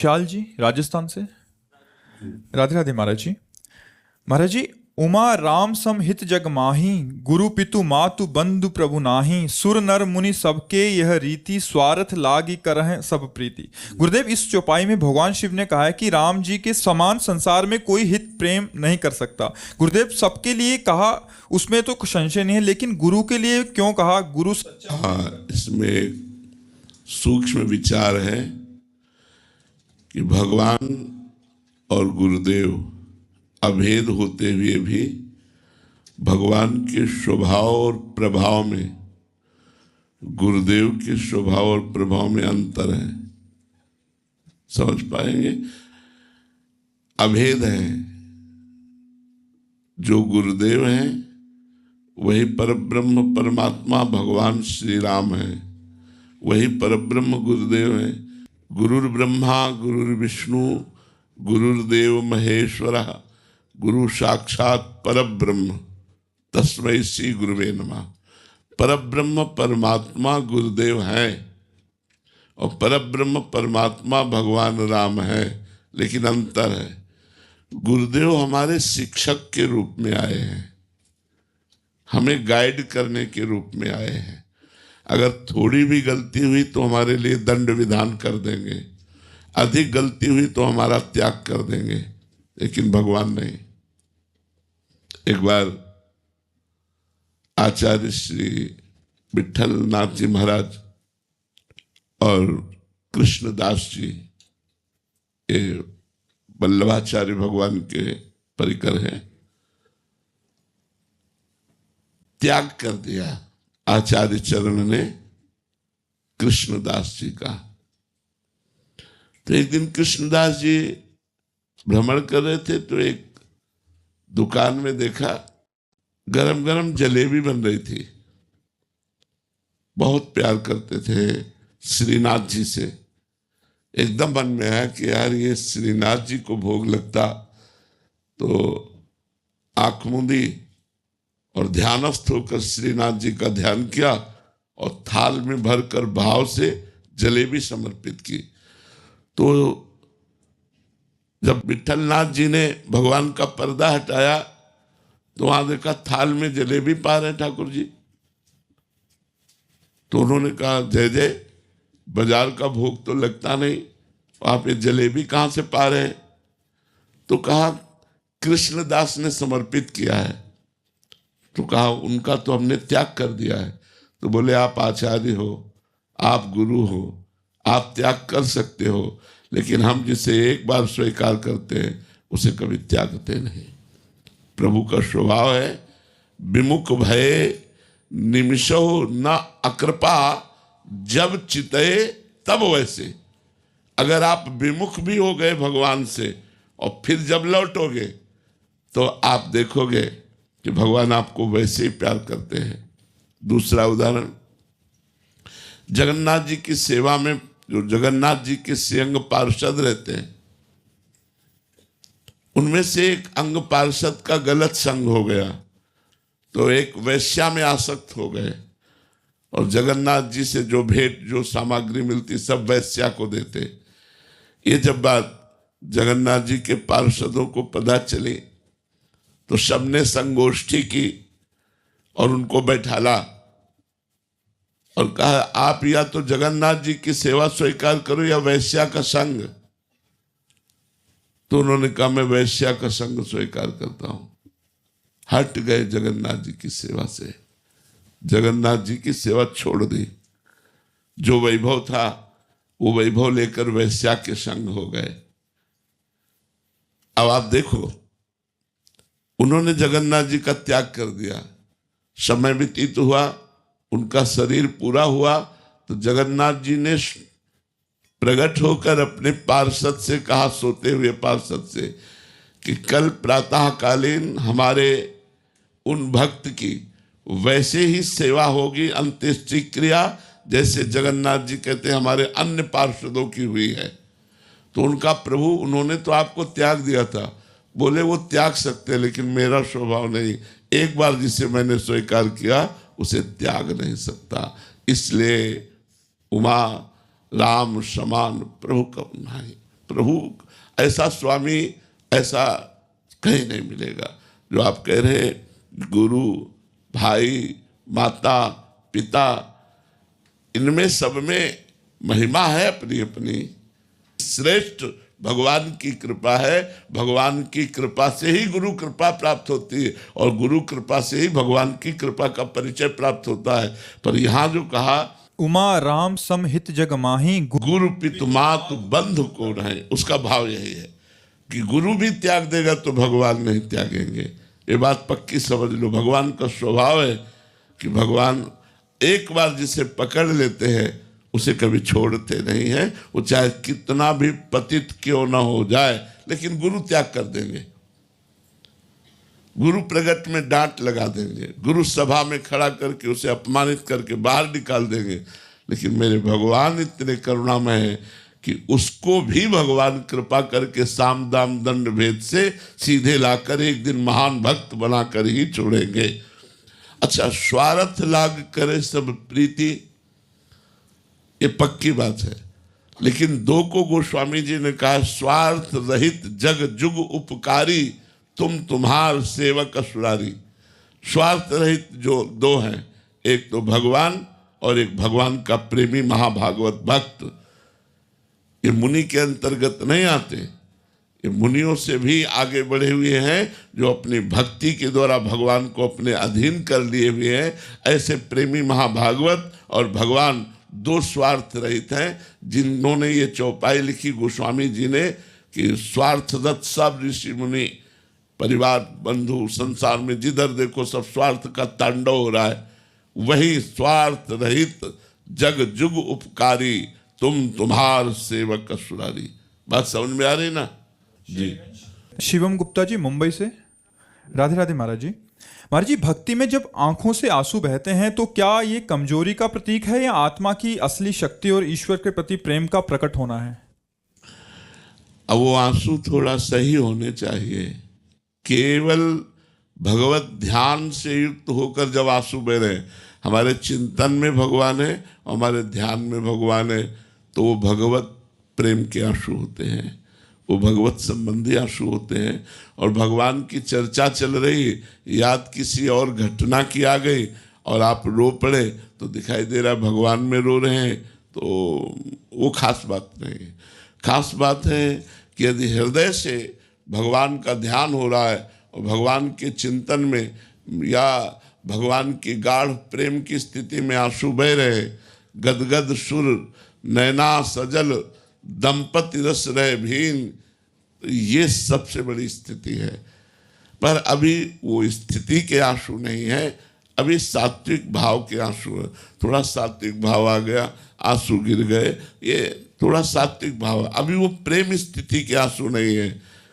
ख्याल जी राजस्थान से। राधे राधे महाराज जी। महाराज जी, उमा राम सम हित जग माही, गुरु पितु मातु बंधु प्रभु नाही, सुर नर मुनि सबके यह रीति, स्वार्थ लागी करह सब प्रीति। गुरुदेव, इस चौपाई में भगवान शिव ने कहा है कि राम जी के समान संसार में कोई हित प्रेम नहीं कर सकता। गुरुदेव, सबके लिए कहा, उसमें तो कुछ संशय नहीं है, लेकिन गुरु के लिए क्यों कहा? गुरु सच्चा। हाँ, इसमें सूक्ष्म विचार है कि भगवान और गुरुदेव अभेद होते हुए भी भगवान के स्वभाव और प्रभाव में गुरुदेव के स्वभाव और प्रभाव में अंतर है। समझ पाएंगे? अभेद है। जो गुरुदेव हैं वही परब्रह्म परमात्मा भगवान श्री राम है, वही परब्रह्म गुरुदेव हैं। गुरुर् ब्रह्मा गुरुर्विष्णु गुरुर्देव महेश्वरः गुरु साक्षात परब्रह्म तस्मै श्री गुरुवे नमः। परब्रह्म परमात्मा गुरुदेव हैं और परब्रह्म परमात्मा भगवान राम है, लेकिन अंतर है। गुरुदेव हमारे शिक्षक के रूप में आए हैं, हमें गाइड करने के रूप में आए हैं। अगर थोड़ी भी गलती हुई तो हमारे लिए दंड विधान कर देंगे, अधिक गलती हुई तो हमारा त्याग कर देंगे, लेकिन भगवान नहीं। एक बार आचार्य श्री विठल नाथ जी महाराज और कृष्णदास जी, ये वल्लभाचार्य भगवान के परिकर हैं, त्याग कर दिया आचार्य चरण ने कृष्णदास जी का। तो एक दिन कृष्णदास जी भ्रमण कर रहे थे तो एक दुकान में देखा गरम गरम जलेबी बन रही थी। बहुत प्यार करते थे श्रीनाथ जी से। एकदम मन में आया कि यार ये श्रीनाथ जी को भोग लगता तो आंख मूंदी और ध्यानस्थ होकर श्रीनाथ जी का ध्यान किया और थाल में भरकर भाव से जलेबी समर्पित की। तो जब विठलनाथ जी ने भगवान का पर्दा हटाया तो वहां देखा थाल में जलेबी पा रहे ठाकुर जी। तो उन्होंने कहा, जय जय, बाजार का भोग तो लगता नहीं, आप ये जलेबी कहां से पा रहे हैं? तो कहा कृष्णदास ने समर्पित किया है। तो कहा उनका तो हमने त्याग कर दिया है। तो बोले आप आचार्य हो, आप गुरु हो, आप त्याग कर सकते हो, लेकिन हम जिसे एक बार स्वीकार करते हैं उसे कभी त्यागते नहीं। प्रभु का स्वभाव है विमुख भय निमिषो न अकृपा, जब चितए तब वैसे। अगर आप विमुख भी हो गए भगवान से और फिर जब लौटोगे तो आप देखोगे कि भगवान आपको वैसे ही प्यार करते हैं। दूसरा उदाहरण, जगन्नाथ जी की सेवा में जो जगन्नाथ जी के श्रीअंग पार्षद रहते हैं, उनमें से एक अंग पार्षद का गलत संग हो गया तो एक वैश्या में आसक्त हो गए और जगन्नाथ जी से जो भेंट जो सामग्री मिलती सब वैश्या को देते। ये जब बात जगन्नाथ जी के पार्षदों को पता चली तो सबने संगोष्ठी की और उनको बैठाला और कहा, आप या तो जगन्नाथ जी की सेवा स्वीकार करो या वैश्या का संग। तो उन्होंने कहा, मैं वैश्या का संग स्वीकार करता हूं। हट गए जगन्नाथ जी की सेवा से, जगन्नाथ जी की सेवा छोड़ दी। जो वैभव था वो वैभव लेकर वैश्या के संग हो गए। अब आप देखो, उन्होंने जगन्नाथ जी का त्याग कर दिया। समय व्यतीत हुआ, उनका शरीर पूरा हुआ तो जगन्नाथ जी ने प्रकट होकर अपने पार्षद से कहा, सोते हुए पार्षद से, कि कल प्रातःकालीन हमारे उन भक्त की वैसे ही सेवा होगी, अंत्येष्टि क्रिया, जैसे जगन्नाथ जी कहते हैं हमारे अन्य पार्षदों की हुई है। तो उनका प्रभु, उन्होंने तो आपको त्याग दिया था। बोले वो त्याग सकते लेकिन मेरा स्वभाव नहीं, एक बार जिसे मैंने स्वीकार किया उसे त्याग नहीं सकता। इसलिए उमा राम समान प्रभु का नहीं। प्रभु ऐसा स्वामी ऐसा कहीं नहीं मिलेगा। जो आप कह रहे गुरु, भाई, माता, पिता, इनमें सब में महिमा है अपनी अपनी। श्रेष्ठ भगवान की कृपा है। भगवान की कृपा से ही गुरु कृपा प्राप्त होती है और गुरु कृपा से ही भगवान की कृपा का परिचय प्राप्त होता है। पर यहाँ जो कहा उमा राम सम हित जग माही गुरु पितु मातु बंधु को नहीं, उसका भाव यही है कि गुरु भी त्याग देगा तो भगवान नहीं त्यागेंगे। ये बात पक्की समझ लो। भगवान का स्वभाव है कि भगवान एक बार जिसे पकड़ लेते हैं उसे कभी छोड़ते नहीं हैं। वो चाहे कितना भी पतित क्यों ना हो जाए, लेकिन गुरु त्याग कर देंगे। गुरु प्रगट में डांट लगा देंगे, गुरु सभा में खड़ा करके उसे अपमानित करके बाहर निकाल देंगे। लेकिन मेरे भगवान इतने करुणामय है कि उसको भी भगवान कृपा करके साम दाम दंड भेद से सीधे लाकर एक दिन महान भक्त बनाकर ही छोड़ेंगे। अच्छा, स्वार्थ लाग करे सब प्रीति, ये पक्की बात है। लेकिन दो को गोस्वामी जी ने कहा, स्वार्थ रहित जग जुग उपकारी, तुम तुम्हार सेवक असुरारी। स्वार्थ रहित जो दो हैं, एक तो भगवान और एक भगवान का प्रेमी महाभागवत भक्त। ये मुनि के अंतर्गत नहीं आते, ये मुनियों से भी आगे बढ़े हुए हैं, जो अपनी भक्ति के द्वारा भगवान को अपने अधीन कर लिए हुए हैं। ऐसे प्रेमी महाभागवत और भगवान दो स्वार्थ रहित हैं, जिन्होंने ये चौपाई लिखी गोस्वामी जी ने कि स्वार्थदत्त सब ऋषि मुनि परिवार बंधु संसार में जिधर देखो सब स्वार्थ का तांडव हो रहा है। वही स्वार्थ रहित जग जुग उपकारी, तुम तुम्हार सेवक असुरारी। बात समझ में आ रही ना जी। शिवम गुप्ता जी मुंबई से। राधे राधे महाराज जी। महाराज जी, भक्ति में जब आंखों से आंसू बहते हैं तो क्या ये कमजोरी का प्रतीक है या आत्मा की असली शक्ति और ईश्वर के प्रति प्रेम का प्रकट होना है? अब वो आंसू थोड़ा सही होने चाहिए। केवल भगवत ध्यान से युक्त होकर जब आंसू बह रहे हैं, हमारे चिंतन में भगवान है, हमारे ध्यान में भगवान है, तो वो भगवत प्रेम के आंसू होते हैं, वो भगवत संबंधी आंसू होते हैं। और भगवान की चर्चा चल रही, याद किसी और घटना की आ गई और आप रो पड़े तो दिखाई दे रहा भगवान में रो रहे हैं, तो वो खास बात नहीं है। खास बात है कि यदि हृदय से भगवान का ध्यान हो रहा है और भगवान के चिंतन में या भगवान की गाढ़ प्रेम की स्थिति में आंसू बह रहे, गदगद सुर नैना सजल दंपति रस रहे भीन, ये सबसे बड़ी स्थिति है। पर अभी वो स्थिति के आंसू नहीं है, अभी सात्विक भाव के आंसू है। थोड़ा सात्विक भाव आ गया, आंसू गिर गए, ये थोड़ा सात्विक भाव है। अभी वो प्रेम स्थिति के आंसू नहीं है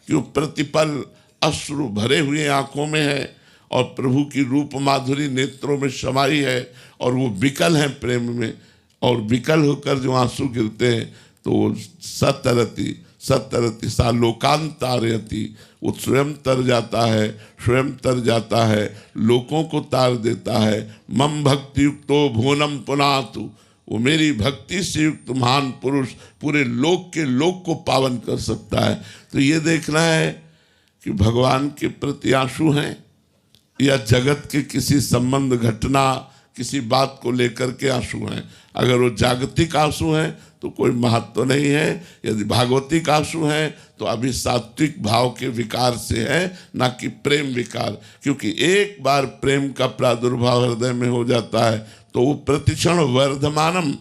कि वो प्रतिपल अश्रु भरे हुए आंखों में है और प्रभु की रूप माधुरी नेत्रों में समाई है और वो विकल है प्रेम में। और विकल होकर जो आंसू गिरते हैं तो वो सतरति सतरति सा लोकांतारयति, वो स्वयं तर जाता है, स्वयं तर जाता है, लोगों को तार देता है। मम भक्ति युक्तो भुवनम पुनातु, वो मेरी भक्ति से युक्त महान पुरुष पूरे लोक के लोक को पावन कर सकता है। तो ये देखना है कि भगवान के प्रति आंसू हैं या जगत के किसी संबंध घटना किसी बात को लेकर के आंसू हैं। अगर वो जागतिक आंसू हैं तो कोई महत्व नहीं है, यदि भागवतिक आंसू हैं तो अभी सात्विक भाव के विकार से है, ना कि प्रेम विकार। क्योंकि एक बार प्रेम का प्रादुर्भाव हृदय में हो जाता है तो वो प्रतिक्षण वर्धमानम,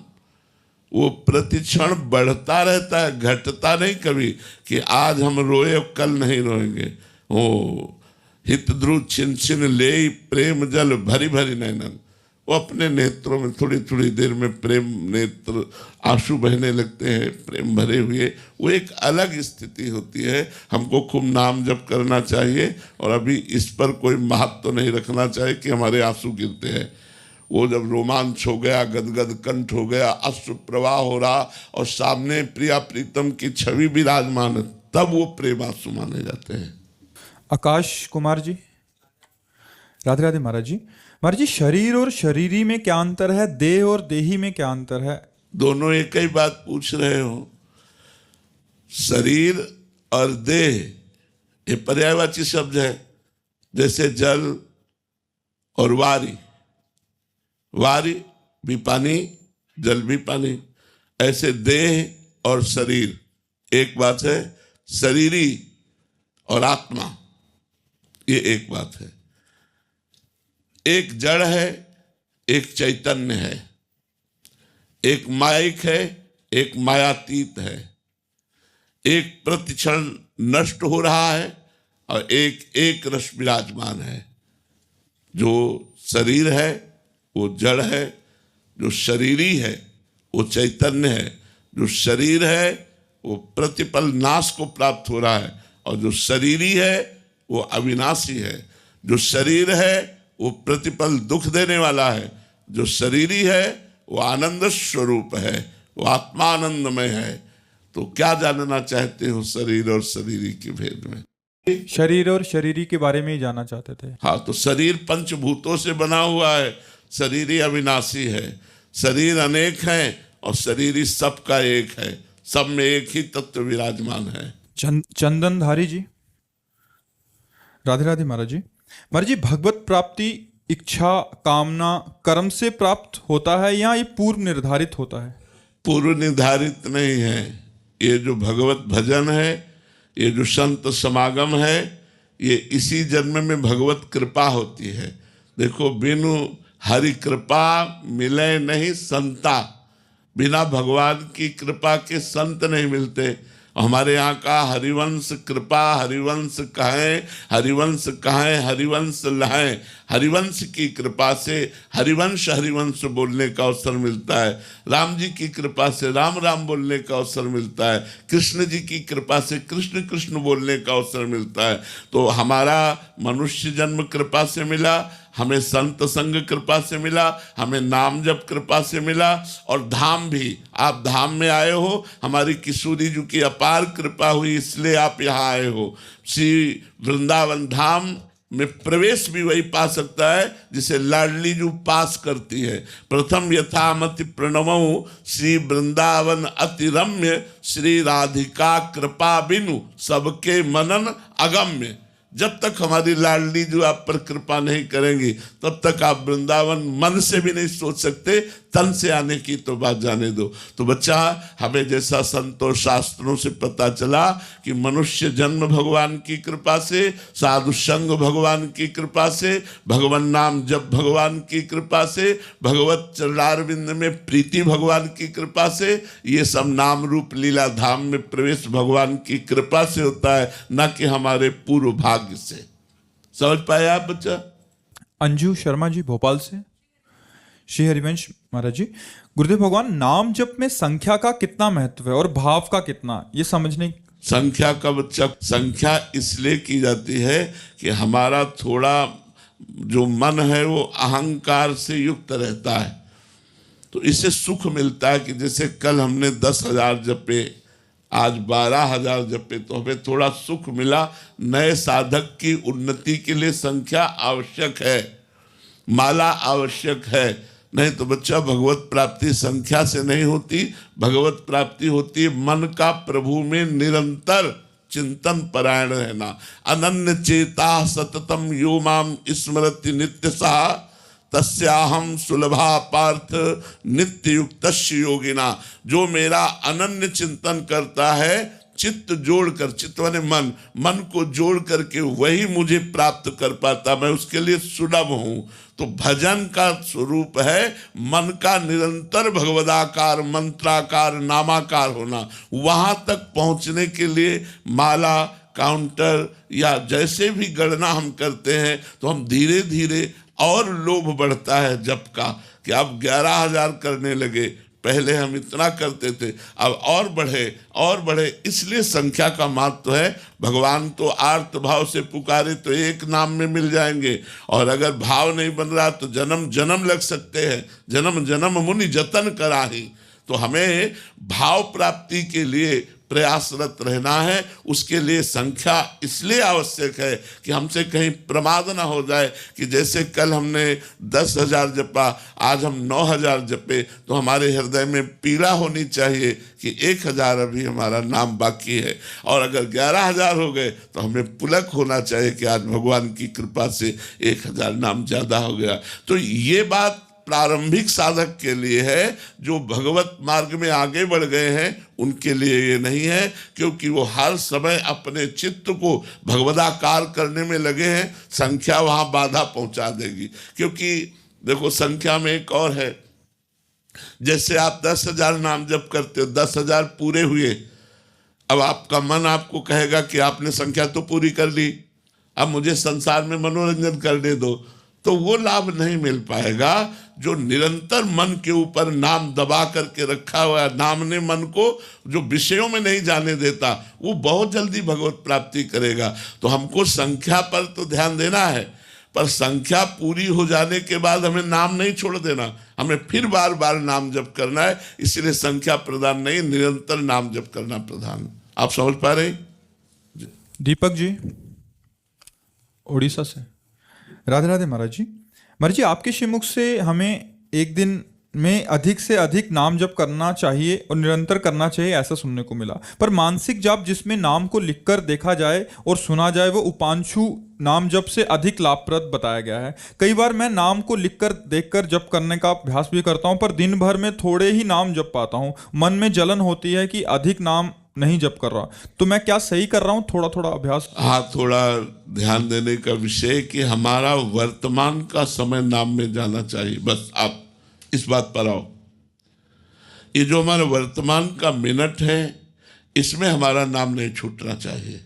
वो प्रतिक्षण बढ़ता रहता है, घटता नहीं कभी कि आज हम रोए और कल नहीं रोएंगे। ओ हित ध्रुव छिन छिन ले प्रेम जल भरी भरी नैनन, वो अपने नेत्रों में थोड़ी थोड़ी देर में प्रेम नेत्र आंसू बहने लगते हैं, प्रेम भरे हुए। वो एक अलग स्थिति होती है। हमको खूब नाम जप करना चाहिए और अभी इस पर कोई महत्व नहीं रखना चाहिए कि हमारे आंसू गिरते हैं। वो जब रोमांच हो गया, गदगद कंठ हो गया, अश्रु प्रवाह हो रहा और सामने प्रिया प्रीतम की छवि विराजमान, तब वो प्रेम आंसू माने जाते हैं। आकाश कुमार जी। राधे राधे महाराज जी। महाराज जी, शरीर और शरीरी में क्या अंतर है? देह और देही में क्या अंतर है? दोनों एक ही बात पूछ रहे हो। शरीर और देह ये पर्यायवाची शब्द है। जैसे जल और वारी, वारी भी पानी, जल भी पानी, ऐसे देह और शरीर एक बात है। शरीरी और आत्मा ये एक बात है। एक जड़ है, एक चैतन्य है, एक मायिक है, एक मायातीत है, एक प्रतिक्षण नष्ट हो रहा है और एक रस विराजमान है। जो शरीर है वो जड़ है, जो शरीरी है वो चैतन्य है, जो शरीर है वो प्रतिपल नाश को प्राप्त हो रहा है और जो शरीरी है वो अविनाशी है। जो शरीर है वो प्रतिपल दुख देने वाला है, जो शरीरी है वो आनंद स्वरूप है, वो आत्मानंदमय है। तो क्या जानना चाहते हो शरीर और शरीरी के भेद में? शरीर और शरीरी के बारे में ही जानना चाहते थे। हाँ, तो शरीर पंचभूतों से बना हुआ है, शरीरी अविनाशी है। शरीर अनेक हैं और शरीरी सबका एक है, सब में एक ही तत्व विराजमान है। चंदनधारी जी, राधे राधे महाराज जी। महाराज जी, भगवत प्राप्ति इच्छा कामना कर्म से प्राप्त होता है या ये पूर्व निर्धारित होता है? पूर्व निर्धारित नहीं है। ये जो भगवत भजन है, ये जो संत समागम है, ये इसी जन्म में भगवत कृपा होती है। देखो, बिनु हरि कृपा मिले नहीं संता, बिना भगवान की कृपा के संत नहीं मिलते। हमारे यहाँ का हरिवंश कृपा, हरिवंश कहें, हरिवंश कहें, हरिवंश लहें। हरिवंश की कृपा से हरिवंश हरिवंश बोलने का अवसर मिलता है। राम जी की कृपा से राम राम बोलने का अवसर मिलता है। कृष्ण जी की कृपा से कृष्ण कृष्ण बोलने का अवसर मिलता है। तो हमारा मनुष्य जन्म कृपा से मिला, हमें संत संग कृपा से मिला, हमें नाम जप कृपा से मिला, और धाम भी, आप धाम में आए हो, हमारी किशोरी जी की अपार कृपा हुई, इसलिए आप यहाँ आए हो। श्री वृंदावन धाम में प्रवेश भी वही पा सकता है जिसे लाडली जो पास करती है। प्रथम यथामति प्रणमो श्री वृंदावन अति रम्य, श्री राधिका कृपा बिनु सबके मनन अगम्य। जब तक हमारी लाडली जो आप पर कृपा नहीं करेंगी, तब तक आप वृंदावन मन से भी नहीं सोच सकते, तन से आने की तो बात जाने दो। तो बच्चा, हमें जैसा संतों शास्त्रों से पता चला कि मनुष्य जन्म भगवान की कृपा से, साधु संग भगवान की कृपा से, भगवान नाम जप भगवान की कृपा से, भगवत चरणारविंद में प्रीति भगवान की कृपा से, ये सब नाम रूप लीला धाम में प्रवेश भगवान की कृपा से होता है, न कि हमारे पूर्व भाग्य से। समझ पाए आप बच्चा? अंजू शर्मा जी भोपाल से। श्री हरिवंश महाराज जी, गुरुदेव भगवान, नाम जप में संख्या का कितना महत्व है और भाव का कितना, ये समझने। संख्या का बच्चा, संख्या इसलिए की जाती है कि हमारा थोड़ा जो मन है वो अहंकार से युक्त रहता है, तो इससे सुख मिलता है। कि जैसे कल हमने 10,000 जपे, आज 12,000 जपे, तो हमें थोड़ा सुख मिला। नए साधक की उन्नति के लिए संख्या आवश्यक है, माला आवश्यक है। नहीं तो बच्चा, भगवत प्राप्ति संख्या से नहीं होती। भगवत प्राप्ति होती है मन का प्रभु में निरंतर चिंतन परायण रहना। अनन्य चेता सततम यो माम स्मरति नित्य सा, तस्याहम सुलभा पार्थ नित्य युक्तस्य योगिना। जो मेरा अनन्य चिंतन करता है, चित्त जोड़कर, चित्त माने मन, मन को जोड़ करके वही मुझे प्राप्त कर पाता, मैं उसके लिए सुलभ हूँ। तो भजन का स्वरूप है मन का निरंतर भगवदाकार, मंत्राकार, नामाकार होना। वहाँ तक पहुँचने के लिए माला, काउंटर या जैसे भी गणना हम करते हैं, तो हम धीरे धीरे और लोभ बढ़ता है जप का, कि अब 11,000 करने लगे, पहले हम इतना करते थे, अब और बढ़े। इसलिए संख्या का महत्व है। भगवान तो आर्त भाव से पुकारे तो एक नाम में मिल जाएंगे, और अगर भाव नहीं बन रहा तो जन्म जन्म लग सकते हैं। जन्म जन्म मुनि जतन कराही। तो हमें भाव प्राप्ति के लिए प्रयासरत रहना है। उसके लिए संख्या इसलिए आवश्यक है कि हमसे कहीं प्रमाद ना हो जाए कि जैसे कल हमने 10,000 जपा, आज हम 9,000 जपे, तो हमारे हृदय में पीड़ा होनी चाहिए कि 1,000 अभी हमारा नाम बाकी है। और अगर 11,000 हो गए तो हमें पुलक होना चाहिए कि आज भगवान की कृपा से 1,000 नाम ज़्यादा हो गया। तो ये बात प्रारंभिक साधक के लिए है। जो भगवत मार्ग में आगे बढ़ गए हैं उनके लिए ये नहीं है, क्योंकि वो हर समय अपने चित्त को भगवदाकार करने में लगे हैं। संख्या वहाँ बाधा पहुँचा देगी। क्योंकि देखो संख्या में एक और है, जैसे आप 10,000 नाम जप करते हो, 10,000 पूरे हुए, अब आपका मन आपको कहेगा कि आपने संख्या तो पूरी कर ली, अब मुझे संसार में मनोरंजन करने दो, तो वो लाभ नहीं मिल पाएगा। जो निरंतर मन के ऊपर नाम दबा करके रखा हुआ है, नाम ने मन को जो विषयों में नहीं जाने देता, वो बहुत जल्दी भगवत प्राप्ति करेगा। तो हमको संख्या पर तो ध्यान देना है, पर संख्या पूरी हो जाने के बाद हमें नाम नहीं छोड़ देना, हमें फिर बार बार नाम जप करना है। इसलिए संख्या प्रधान नहीं, निरंतर नाम जप करना प्रधान। आप समझ पा रहे हैं? दीपक जी उड़ीसा से। राधे राधे महाराज जी। महाराज जी, आपके श्रीमुख से हमें एक दिन में अधिक से अधिक नाम जप करना चाहिए और निरंतर करना चाहिए, ऐसा सुनने को मिला। पर मानसिक जाप जिसमें नाम को लिखकर देखा जाए और सुना जाए, वो उपांशु नाम जप से अधिक लाभप्रद बताया गया है। कई बार मैं नाम को लिखकर देखकर जप करने का अभ्यास भी करता हूँ, पर दिन भर में थोड़े ही नाम जप पाता हूँ। मन में जलन होती है कि अधिक नाम नहीं जप कर रहा, तो मैं क्या सही कर रहा हूँ? थोड़ा थोड़ा अभ्यास। हाँ, थोड़ा ध्यान देने का विषय कि हमारा वर्तमान का समय नाम में जाना चाहिए। बस आप इस बात पर आओ। ये जो हमारा वर्तमान का मिनट है, इसमें हमारा नाम नहीं छूटना चाहिए।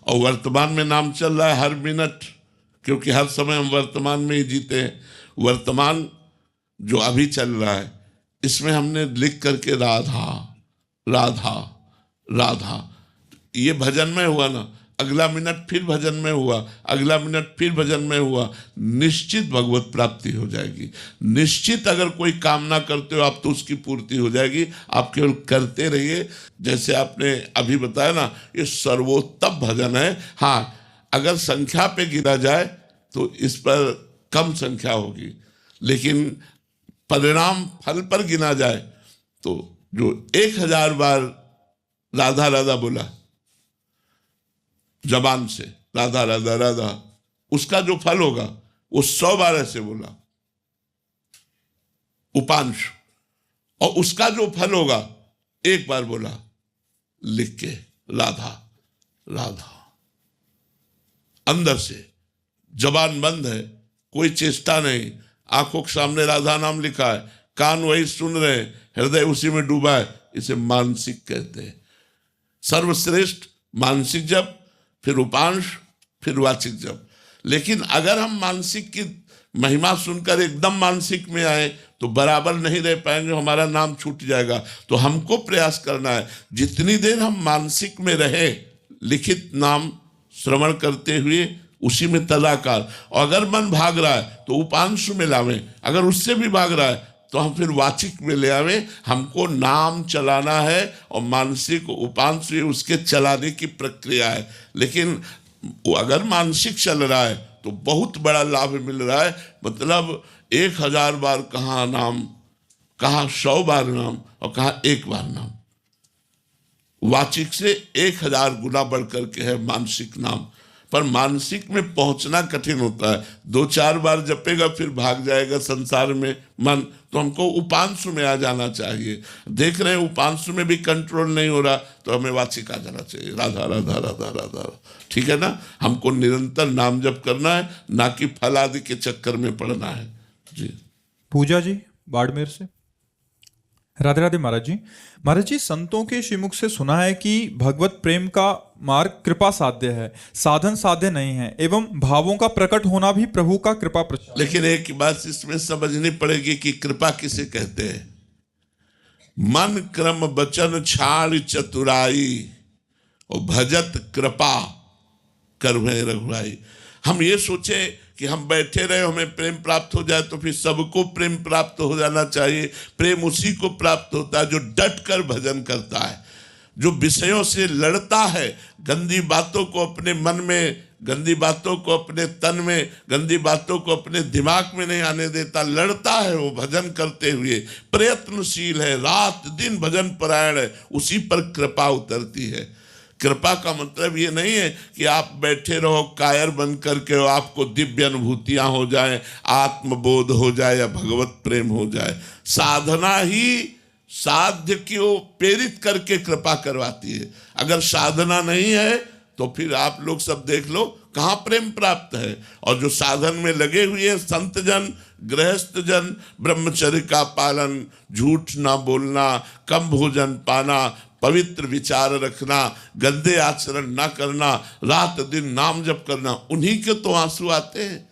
और वर्तमान में नाम चल रहा है हर मिनट, क्योंकि हर समय हम वर्तमान में ही जीते हैं। वर्तमान जो अभी चल रहा है, इसमें हमने लिख करके राधा राधा राधा, ये भजन में हुआ ना, अगला मिनट फिर भजन में हुआ, अगला मिनट फिर भजन में हुआ, निश्चित भगवत प्राप्ति हो जाएगी। निश्चित अगर कोई कामना करते हो आप तो उसकी पूर्ति हो जाएगी। आप केवल करते रहिए। जैसे आपने अभी बताया ना, ये सर्वोत्तम भजन है। हाँ, अगर संख्या पे गिरा जाए तो इस पर कम संख्या होगी, लेकिन परिणाम फल पर गिना जाए तो जो 1,000 बार राधा राधा बोला जबान से, राधा राधा राधा, उसका जो फल होगा वो 100 बार ऐसे बोला उपांश, और उसका जो फल होगा एक बार बोला लिख के राधा राधा। अंदर से जबान बंद है, कोई चेष्टा नहीं, आंखों के सामने राधा नाम लिखा है, कान वही सुन रहे हैं, हृदय उसी में डूबा है। इसे मानसिक कहते हैं। सर्वश्रेष्ठ मानसिक जप, फिर उपांश, फिर वाचिक जप। लेकिन अगर हम मानसिक की महिमा सुनकर एकदम मानसिक में आए तो बराबर नहीं रह पाएंगे, हमारा नाम छूट जाएगा। तो हमको प्रयास करना है, जितनी देर हम मानसिक में रहे, लिखित नाम श्रवण करते हुए उसी में तदाकार। और अगर मन भाग रहा है तो उपांशु में लावें, अगर उससे भी भाग रहा है तो हम फिर वाचिक में ले आवे। हमको नाम चलाना है, और मानसिक उपांश उसके चलाने की प्रक्रिया है। लेकिन अगर मानसिक चल रहा है तो बहुत बड़ा लाभ मिल रहा है। मतलब 1,000 बार कहाँ नाम, कहाँ 100 बार नाम, और कहाँ 1 बार नाम। वाचिक से 1,000 गुना बढ़ करके है मानसिक नाम। पर मानसिक में पहुंचना कठिन होता है। 2-4 बार जपेगा फिर भाग जाएगा संसार में मन। तो हमको उपांशु में आ जाना चाहिए। देख रहे हैं उपांशु में भी कंट्रोल नहीं हो रहा, तो हमें वाचिक आ जाना चाहिए, राधा राधा राधा राधा। ठीक है ना? हमको निरंतर नाम जप करना है, ना कि फल आदि के चक्कर में पड़ना है। जी। पूजा जी बाड़मेर से। राधे राधे महाराज जी। महाराज जी, संतों के श्रीमुख से सुना है कि भगवत प्रेम का मार्ग कृपा साध्य है, साधन साध्य नहीं है, एवं भावों का प्रकट होना भी प्रभु का कृपा प्रसाद। लेकिन एक बात इसमें समझनी पड़ेगी कि कृपा किसे कहते हैं। मन क्रम बचन छाड़ चतुराई, और भजत कृपा करवे रघुराई। हम ये सोचे कि हम बैठे रहे हमें प्रेम प्राप्त हो जाए तो फिर सबको प्रेम प्राप्त हो जाना चाहिए। प्रेम उसी को प्राप्त होता है जो डट कर भजन करता है। जो विषयों से लड़ता है, गंदी बातों को अपने मन में, गंदी बातों को अपने तन में, गंदी बातों को अपने दिमाग में नहीं आने देता, लड़ता है वो भजन करते हुए, प्रयत्नशील है, रात दिन भजन परायण है, उसी पर कृपा उतरती है। कृपा का मतलब ये नहीं है कि आप बैठे रहो कायर बन करके, आपको दिव्य अनुभूतियां हो जाए, आत्मबोध हो जाए या भगवत प्रेम हो जाए। साधना ही साध्य को प्रेरित करके कृपा करवाती है। अगर साधना नहीं है तो फिर आप लोग सब देख लो कहाँ प्रेम प्राप्त है। और जो साधन में लगे हुए हैं संत जन, गृहस्थ जन, ब्रह्मचर्य का पालन, झूठ ना बोलना, कम भोजन पाना, पवित्र विचार रखना, गंदे आचरण ना करना, रात दिन नाम जप करना, उन्हीं के तो आंसू आते हैं,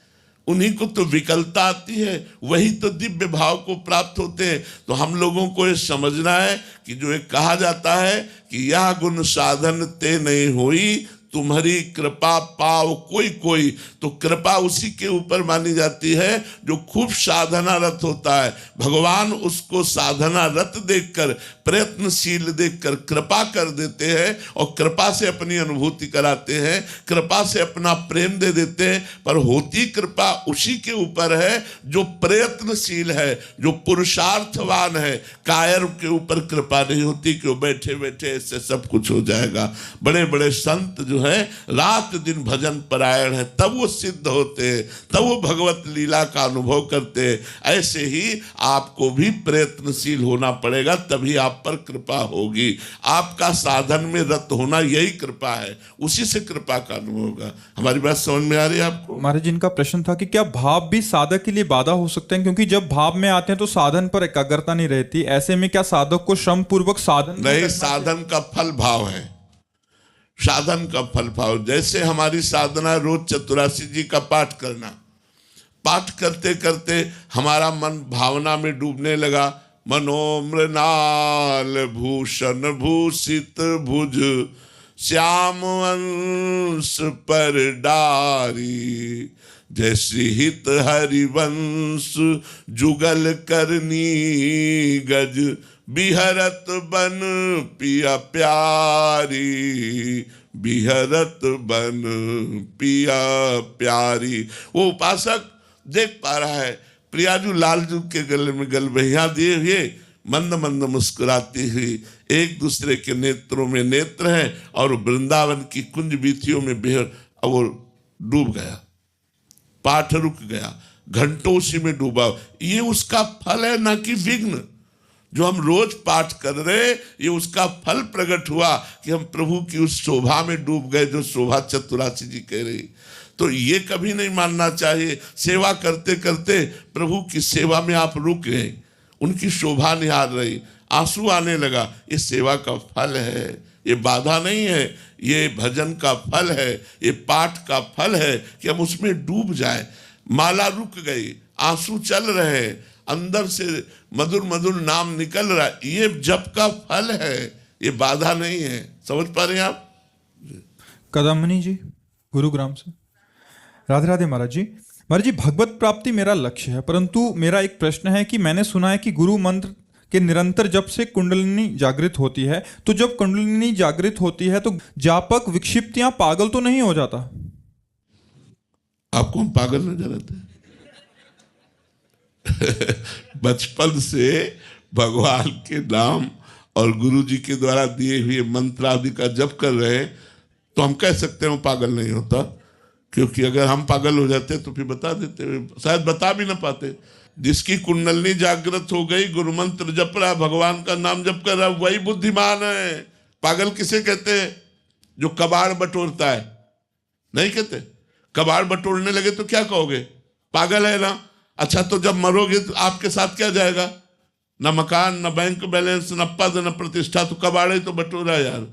उन्हीं को तो विकलता आती है, वही तो दिव्य भाव को प्राप्त होते हैं। तो हम लोगों को ये समझना है कि जो एक कहा जाता है कि यह गुण साधन ते नहीं होई, तुम्हारी कृपा पाव कोई कोई, तो कृपा उसी के ऊपर मानी जाती है जो खूब साधना रत होता है। भगवान उसको साधना रत देखकर, प्रयत्नशील देखकर कृपा कर देते हैं और कृपा से अपनी अनुभूति कराते हैं, कृपा से अपना प्रेम दे देते हैं। पर होती कृपा उसी के ऊपर है जो प्रयत्नशील है, जो पुरुषार्थवान है। कायर के ऊपर कृपा नहीं होती कि वो बैठे बैठे इससे सब कुछ हो जाएगा। बड़े बड़े संत जो है रात दिन भजन परायण है, तब वो सिद्ध होते हैं, तब वो भगवत लीला का अनुभव करते हैं। ऐसे ही आपको भी प्रयत्नशील होना पड़ेगा, तभी आप पर कृपा होगी। आपका साधन में रत होना यही कृपा है, उसी से कृपा का अनुभव होगा। हमारी बात समझ में आ रही है आपको? महाराज जी, इनका प्रश्न था कि क्या भाव भी साधक के लिए बाधा हो सकते हैं, क्योंकि जब भाव में आते हैं तो साधन पर एकाग्रता नहीं रहती। ऐसे में क्या साधक को श्रम पूर्वक साधन नहीं, साधन का फल भाव है, साधन का फल भाव। जैसे हमारी साधना रोज चतुरासी जी का पाठ करना, पाठ करते करते हमारा मन भावना में डूबने लगा। मनोमृणाल भूषण भूषित भुज, श्याम अंश पर डारी, जैसी हित हरिवंश जुगल करनी गज, बिहरत बन पिया प्यारी, बिहरत बन पिया प्यारी। वो उपासक देख पा रहा है प्रियाजू लालजू के गले में गलबहिया दिए हुए, मंद मंद मुस्कुराती हुई, एक दूसरे के नेत्रों में नेत्र हैं और वृंदावन की कुंज बीथियों में बेहर। अब वो डूब गया, पाठ रुक गया, घंटों उसी में डूबा। ये उसका फल है, ना कि विघ्न। जो हम रोज पाठ कर रहे, ये उसका फल प्रकट हुआ कि हम प्रभु की उस शोभा में डूब गए जो शोभा चतुरासी जी कह रही। तो ये कभी नहीं मानना चाहिए सेवा करते करते प्रभु की सेवा में आप रुक गए, उनकी शोभा निहार रही, आंसू आने लगा। ये सेवा का फल है, ये बाधा नहीं है, ये भजन का फल है, ये पाठ का फल है कि हम उसमें डूब जाए। माला रुक गई, आंसू चल रहे, अंदर से मधुर मधुर नाम निकल रहा है, ये जप का फल है, ये बाधा नहीं है। समझ पा रहे हैं आप? कदमनी जी गुरुग्राम से। राधे राधे महाराज जी। महाराज जी, भगवत प्राप्ति मेरा लक्ष्य है, परंतु मेरा एक प्रश्न है कि मैंने सुना है कि गुरु मंत्र के निरंतर जप से कुंडलिनी जागृत होती है, तो जब कुंडलिनी जागृत होती है तो जापक विक्षिप्त या पागल तो नहीं हो जाता? आपको हम पागल नजर आते हैं? बचपन से भगवान के नाम और गुरु जी के द्वारा दिए हुए मंत्र आदि का जप कर रहे हैं, तो हम कह सकते हैं वो पागल नहीं होता। क्योंकि अगर हम पागल हो जाते तो फिर बता देते, शायद बता भी ना पाते। जिसकी कुंडलिनी जागृत हो गई, गुरु मंत्र जप रहा, भगवान का नाम जप कर रहा, वही बुद्धिमान है। पागल किसे कहते हैं? जो कबाड़ बटोरता है, नहीं कहते? कबाड़ बटोरने लगे तो क्या कहोगे? पागल है ना। अच्छा, तो जब मरोगे तो आपके साथ क्या जाएगा? न मकान, न बैंक बैलेंस, न पद, न प्रतिष्ठा। तो कबाड़े तो बटोरा यार,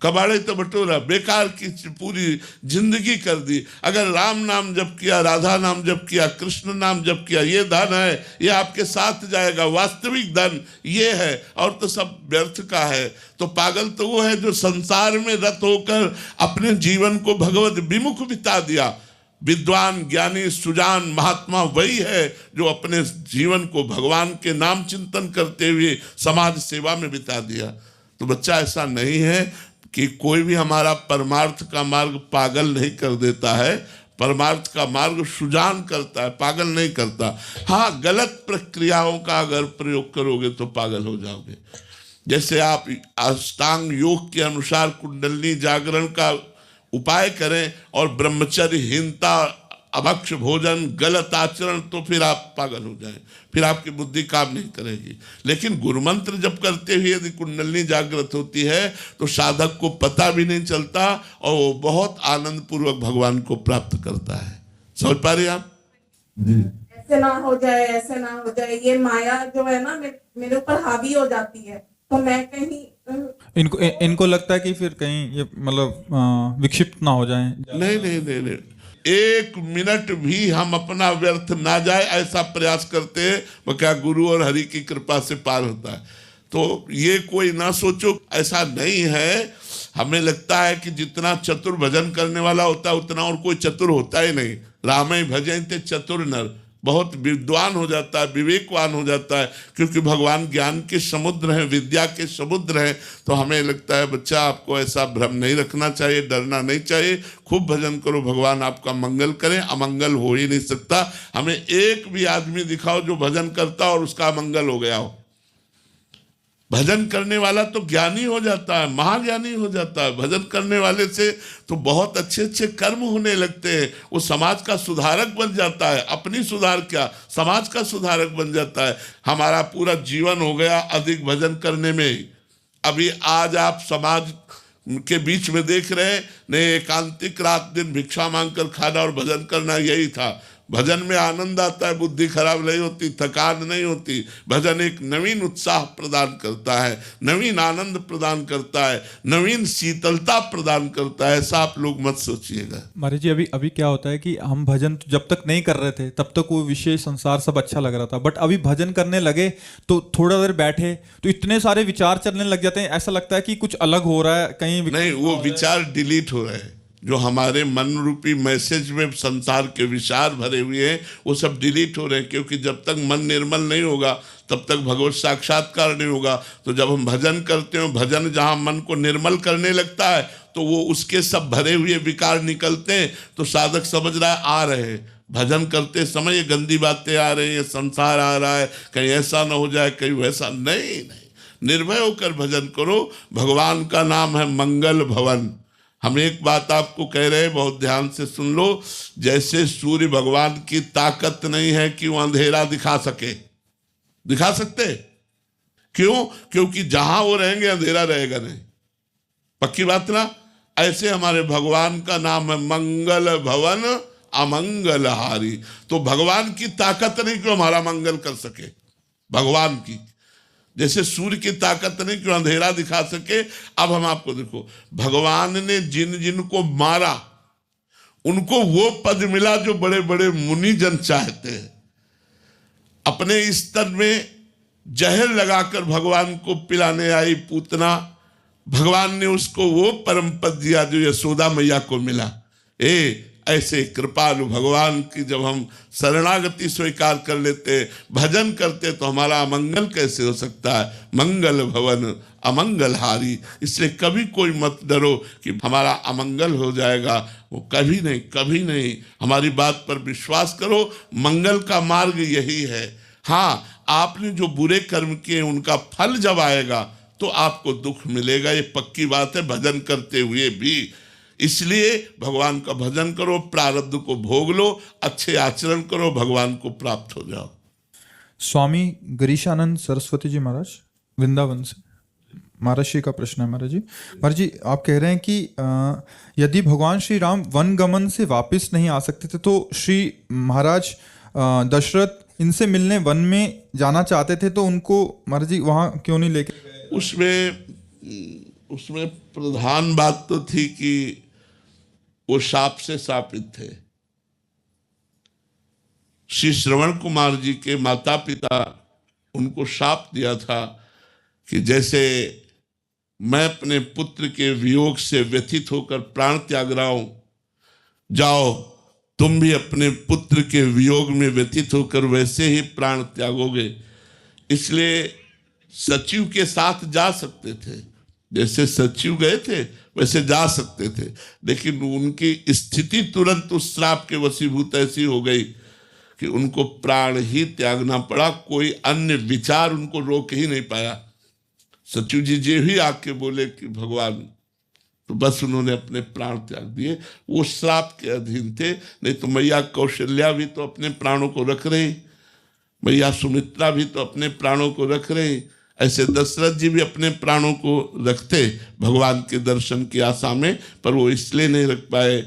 कबाड़े तो बटोरा, बेकार की पूरी जिंदगी कर दी। अगर राम नाम जप किया, राधा नाम जप किया, कृष्ण नाम जप किया, ये धन है, ये आपके साथ जाएगा, वास्तविक धन ये है, और तो सब व्यर्थ का है। तो पागल तो वो है जो संसार में रत होकर अपने जीवन को भगवत विमुख बिता दिया। विद्वान, ज्ञानी, सुजान, महात्मा वही है जो अपने जीवन को भगवान के नाम चिंतन करते हुए समाज सेवा में बिता दिया। तो बच्चा ऐसा नहीं है कि कोई भी हमारा परमार्थ का मार्ग पागल नहीं कर देता है, परमार्थ का मार्ग सुजान करता है, पागल नहीं करता। हाँ, गलत प्रक्रियाओं का अगर प्रयोग करोगे तो पागल हो जाओगे। जैसे आप अष्टांग योग के अनुसार कुंडलिनी जागरण का उपाय करें और ब्रह्मचर्यहीनता, अभक्ष भोजन, गलत आचरण, तो फिर आप पागल हो जाएं, फिर आपकी बुद्धि काम नहीं करेगी। लेकिन गुरु मंत्र जब करते हुए यदि कुंडलिनी जागृत होती है तो साधक को पता भी नहीं चलता और वो बहुत आनंद पूर्वक भगवान को प्राप्त करता है। समझ पा रहे आप? ऐसे ना हो जाए, ऐसे ना हो जाए, ये माया जो है ना मेरे ऊपर हावी हो जाती है, तो मैं कहीं इनको लगता है कि फिर कहीं ये मतलब विक्षिप्त ना हो जाए। नहीं नहीं नहीं नहीं, एक मिनट भी हम अपना व्यर्थ ना जाए ऐसा प्रयास करते हैं, वो क्या गुरु और हरि की कृपा से पार होता है। तो ये कोई ना सोचो, ऐसा नहीं है। हमें लगता है कि जितना चतुर भजन करने वाला होता है उतना और कोई चतुर होता ही नहीं। रामय भजन्ते चतुर नर, बहुत विद्वान हो जाता है, विवेकवान हो जाता है, क्योंकि भगवान ज्ञान के समुद्र हैं, विद्या के समुद्र हैं। तो हमें लगता है बच्चा आपको ऐसा भ्रम नहीं रखना चाहिए, डरना नहीं चाहिए। खूब भजन करो, भगवान आपका मंगल करें, अमंगल हो ही नहीं सकता। हमें एक भी आदमी दिखाओ जो भजन करता और उसका अमंगल हो गया हो। भजन करने वाला तो ज्ञानी हो जाता है, महाज्ञानी हो जाता है। भजन करने वाले से तो बहुत अच्छे अच्छे कर्म होने लगते हैं। वो समाज का सुधारक बन जाता है, अपनी सुधार क्या, समाज का सुधारक बन जाता है। हमारा पूरा जीवन हो गया अधिक भजन करने में। अभी आज आप समाज के बीच में देख रहे हैं, नहीं एकांतिक रात दिन भिक्षा मांगकर खाना और भजन करना, यही था। भजन में आनंद आता है, बुद्धि खराब नहीं होती, थकान नहीं होती। भजन एक नवीन उत्साह प्रदान करता है, नवीन आनंद प्रदान करता है, नवीन शीतलता प्रदान करता है। ऐसा आप लोग मत सोचिएगा। महाराज जी, अभी क्या होता है कि हम भजन जब तक नहीं कर रहे थे तब तक वो विषय संसार सब अच्छा लग रहा था, बट अभी भजन करने लगे तो थोड़ा देर बैठे तो इतने सारे विचार चलने लग जाते हैं, ऐसा लगता है कि कुछ अलग हो रहा है, कहीं नहीं, वो विचार डिलीट हो रहे हैं। जो हमारे मन रूपी मैसेज में संसार के विचार भरे हुए हैं वो सब डिलीट हो रहे हैं, क्योंकि जब तक मन निर्मल नहीं होगा तब तक भगवत साक्षात्कार नहीं होगा। तो जब हम भजन करते हैं, भजन जहाँ मन को निर्मल करने लगता है तो वो उसके सब भरे हुए विकार निकलते हैं। तो साधक समझ रहा है आ रहे हैं, भजन करते समय ये गंदी बातें आ रही है, संसार आ रहा है, कहीं ऐसा ना हो जाए, कहीं वैसा। नहीं, निर्भय होकर भजन करो। भगवान का नाम है मंगल भवन। हम एक बात आपको कह रहे हैं, बहुत ध्यान से सुन लो। जैसे सूर्य भगवान की ताकत नहीं है कि वो अंधेरा दिखा सके, दिखा सकते? क्यों? क्योंकि जहां वो रहेंगे अंधेरा रहेगा नहीं। पक्की बात ना? ऐसे हमारे भगवान का नाम है मंगल भवन अमंगल हारी। तो भगवान की ताकत नहीं कि हमारा मंगल कर सके, भगवान की। जैसे सूर्य की ताकत नहीं कि अंधेरा दिखा सके। अब हम आपको देखो, भगवान ने जिन जिन को मारा उनको वो पद मिला जो बड़े बड़े मुनि जन चाहते हैं। अपने स्तर में जहर लगाकर भगवान को पिलाने आई पूतना, भगवान ने उसको वो परम पद दिया जो यशोदा मैया को मिला। ऐसे कृपालु भगवान की जब हम शरणागति स्वीकार कर लेते, भजन करते, तो हमारा अमंगल कैसे हो सकता है? मंगल भवन अमंगल हारी। इसलिए कभी कोई मत डरो कि हमारा अमंगल हो जाएगा, वो कभी नहीं, कभी नहीं। हमारी बात पर विश्वास करो, मंगल का मार्ग यही है। हाँ, आपने जो बुरे कर्म किए उनका फल जब आएगा तो आपको दुख मिलेगा, ये पक्की बात है, भजन करते हुए भी। इसलिए भगवान का भजन करो, प्रारब्ध को भोग लो, अच्छे आचरण करो, भगवान को प्राप्त हो जाओ। स्वामी गिरीशानंद सरस्वती जी महाराज, वृंदावन से, महाराज श्री का प्रश्न है। महाराज जी आप कह रहे हैं कि यदि भगवान श्री राम वन गमन से वापस नहीं आ सकते थे तो श्री महाराज दशरथ इनसे मिलने वन में जाना चाहते थे, तो उनको महाराज जी वहाँ क्यों नहीं लेके गए? उसमें प्रधान बात तो थी कि वो शाप से शापित थे। श्री श्रवण कुमार जी के माता पिता उनको शाप दिया था कि जैसे मैं अपने पुत्र के वियोग से व्यथित होकर प्राण त्याग रहा हूं, जाओ तुम भी अपने पुत्र के वियोग में व्यथित होकर वैसे ही प्राण त्यागोगे। इसलिए सचिव के साथ जा सकते थे, जैसे सचिव गए थे वैसे जा सकते थे, लेकिन उनकी स्थिति तुरंत उस श्राप के वशीभूत ऐसी हो गई कि उनको प्राण ही त्यागना पड़ा। कोई अन्य विचार उनको रोक ही नहीं पाया। सचिव जी जे ही आके बोले कि भगवान, तो बस उन्होंने अपने प्राण त्याग दिए। वो श्राप के अधीन थे, नहीं तो मैया कौशल्या भी तो अपने प्राणों को रख रही, मैया सुमित्रा भी तो अपने प्राणों को रख रही, ऐसे दशरथ जी भी अपने प्राणों को रखते भगवान के दर्शन की आशा में, पर वो इसलिए नहीं रख पाए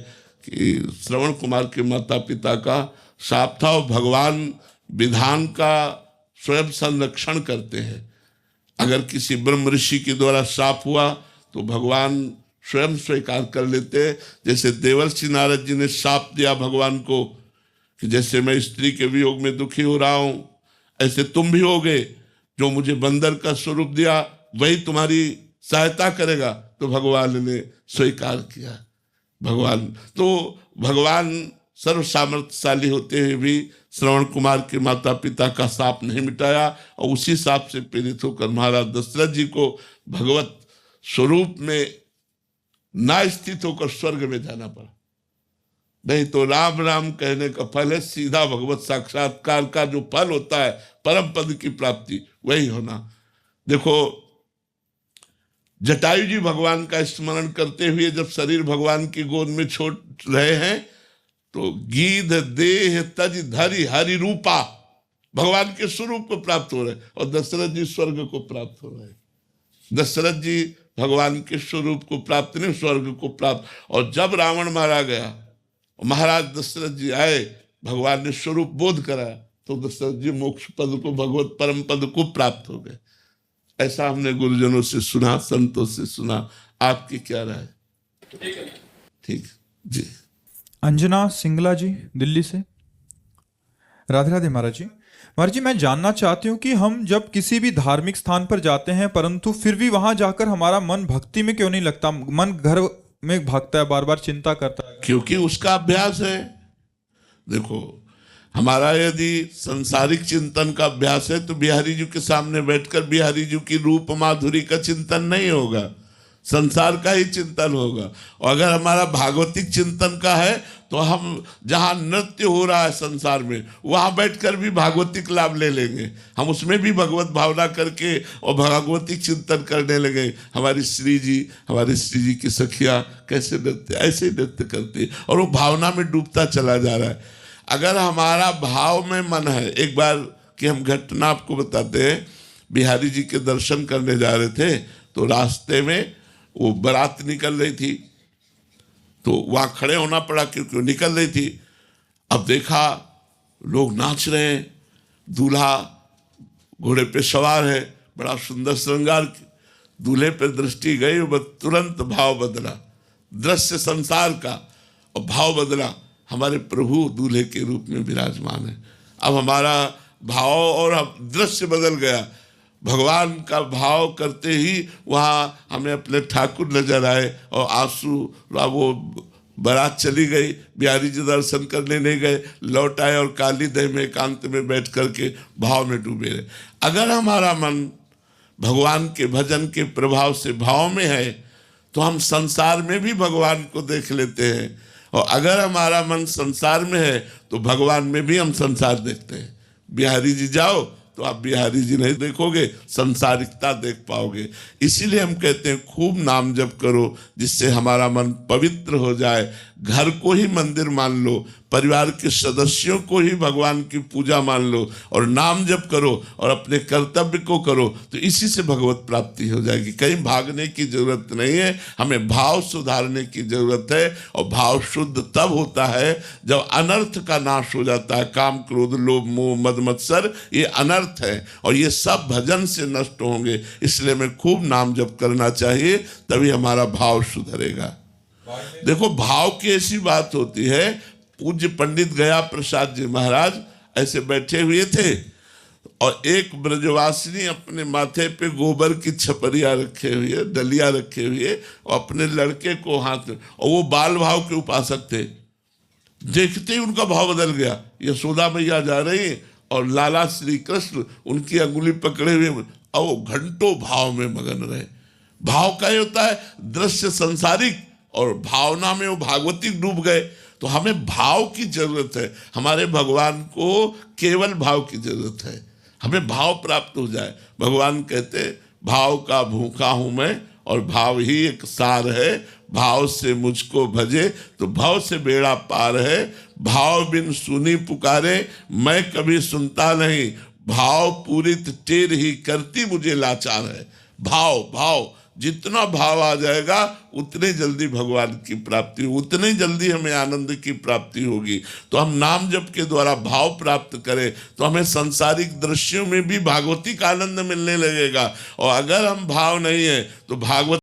कि श्रवण कुमार के माता पिता का शाप था और भगवान विधान का स्वयं संरक्षण करते हैं। अगर किसी ब्रह्म ऋषि के द्वारा शाप हुआ तो भगवान स्वयं स्वीकार कर लेते। जैसे देवर्षि नारद जी ने शाप दिया भगवान को कि जैसे मैं स्त्री के वियोग में दुखी हो रहा हूं, ऐसे तुम भी होगे। जो मुझे बंदर का स्वरूप दिया वही तुम्हारी सहायता करेगा। तो भगवान ने स्वीकार किया। भगवान सर्व सामर्थ्यशाली होते हुए भी श्रवण कुमार के माता पिता का शाप नहीं मिटाया, और उसी शाप से पीड़ित होकर महाराज दशरथ जी को भगवत स्वरूप में ना स्थित होकर स्वर्ग में जाना पड़ा। नहीं तो राम राम कहने का फल है सीधा भगवत साक्षात्कार का जो फल होता है, परम पद की प्राप्ति, वही होना। देखो जटायु जी भगवान का स्मरण करते हुए जब शरीर भगवान की गोद में छोड़ रहे हैं तो गीध देह तज धरि हरि रूपा, भगवान के स्वरूप को प्राप्त हो रहे, और दशरथ जी स्वर्ग को प्राप्त हो रहे। दशरथ जी भगवान के स्वरूप को प्राप्त नहीं, स्वर्ग को प्राप्त। और जब रावण मारा गया, महाराज दशरथ जी आए, भगवान ने स्वरूप बोध कराया, तो दशरथ जी मोक्ष पद को, भगवत परम पद को प्राप्त हो गए। ऐसा हमने गुरुजनों से सुना, संतों से सुना। आपकी क्या राय? ठीक जी। अंजना सिंगला जी दिल्ली से। राधे राधे महाराज जी। महाराज जी, मैं जानना चाहती हूँ कि हम जब किसी भी धार्मिक स्थान पर जाते हैं परंतु फिर भी वहां जाकर हमारा मन भक्ति में क्यों नहीं लगता? मन घर में भागता है, बार बार चिंता करता है। क्योंकि उसका अभ्यास है। देखो, हमारा यदि सांसारिक चिंतन का अभ्यास है तो बिहारी जी के सामने बैठकर बिहारी जी की रूप माधुरी का चिंतन नहीं होगा, संसार का ही चिंतन होगा। और अगर हमारा भागवतिक चिंतन का है तो हम जहाँ नृत्य हो रहा है संसार में, वहाँ बैठकर भी भागवतिक लाभ ले लेंगे। हम उसमें भी भगवत भावना करके और भागवतिक चिंतन करने लगे। हमारी श्री जी की सखिया कैसे नृत्य, ऐसे नृत्य करती, और वो भावना में डूबता चला जा रहा है। अगर हमारा भाव में मन है, एक बार की हम घटना आपको बताते हैं। बिहारी जी के दर्शन करने जा रहे थे तो रास्ते में वो बारात निकल रही थी, तो वहां खड़े होना पड़ा क्योंकि निकल रही थी। अब देखा लोग नाच रहे हैं, दूल्हा घोड़े पे सवार है, बड़ा सुंदर श्रृंगार। दूल्हे पे दृष्टि गई, तुरंत भाव बदला, दृश्य संसार का, और भाव बदला। हमारे प्रभु दूल्हे के रूप में विराजमान है। अब हमारा भाव और दृश्य बदल गया। भगवान का भाव करते ही वहाँ हमें अपने ठाकुर नजर आए, और आंसू, वो बारात चली गई। बिहारी जी दर्शन करने नहीं गए, लौट आए और काली दह में एकांत में बैठ करके भाव में डूबे रहे। अगर हमारा मन भगवान के भजन के प्रभाव से भाव में है तो हम संसार में भी भगवान को देख लेते हैं, और अगर हमारा मन संसार में है तो भगवान में भी हम संसार देखते हैं। बिहारी जी जाओ तो आप बिहारी जी नहीं देखोगे, संसारिकता देख पाओगे। इसीलिए हम कहते हैं खूब नाम जप करो जिससे हमारा मन पवित्र हो जाए। घर को ही मंदिर मान लो, परिवार के सदस्यों को ही भगवान की पूजा मान लो, और नाम जप करो और अपने कर्तव्य को करो, तो इसी से भगवत प्राप्ति हो जाएगी। कहीं भागने की जरूरत नहीं है, हमें भाव सुधारने की जरूरत है। और भाव शुद्ध तब होता है जब अनर्थ का नाश हो जाता है। काम, क्रोध, लोभ, मोह, मद, मत्सर, ये अनर्थ है, और ये सब भजन से नष्ट होंगे। इसलिए हमें खूब नाम जप करना चाहिए, तभी हमारा भाव सुधरेगा। देखो, भाव की ऐसी बात होती है। पूज्य पंडित गया प्रसाद जी महाराज ऐसे बैठे हुए थे, और एक ब्रजवासिनी अपने माथे पे गोबर की छपरिया रखे हुए, डलिया रखे हुए, और अपने लड़के को हाथ में, और वो बाल भाव के उपासक थे। देखते ही उनका भाव बदल गया। यशोदा मैया जा रही और लाला श्री कृष्ण उनकी अंगुली पकड़े हुए, और वो घंटों भाव में मगन रहे। भाव का ये होता है दृश्य संसारिक, और भावना में वो भागवतिक डूब गए। तो हमें भाव की जरूरत है, हमारे भगवान को केवल भाव की जरूरत है, हमें भाव प्राप्त हो जाए। भगवान कहते भाव का भूखा हूं मैं, और भाव ही एक सार है, भाव से मुझको भजे तो भाव से बेड़ा पार है। भाव बिन सुनी पुकारे मैं कभी सुनता नहीं, भाव पूरित टेर ही करती मुझे लाचार है। भाव भाव जितना भाव आ जाएगा उतने जल्दी भगवान की प्राप्ति, उतने जल्दी हमें आनंद की प्राप्ति होगी। तो हम नाम जप के द्वारा भाव प्राप्त करें तो हमें सांसारिक दृश्यों में भी भागवतिक आनंद मिलने लगेगा। और अगर हम भाव नहीं है तो भागवत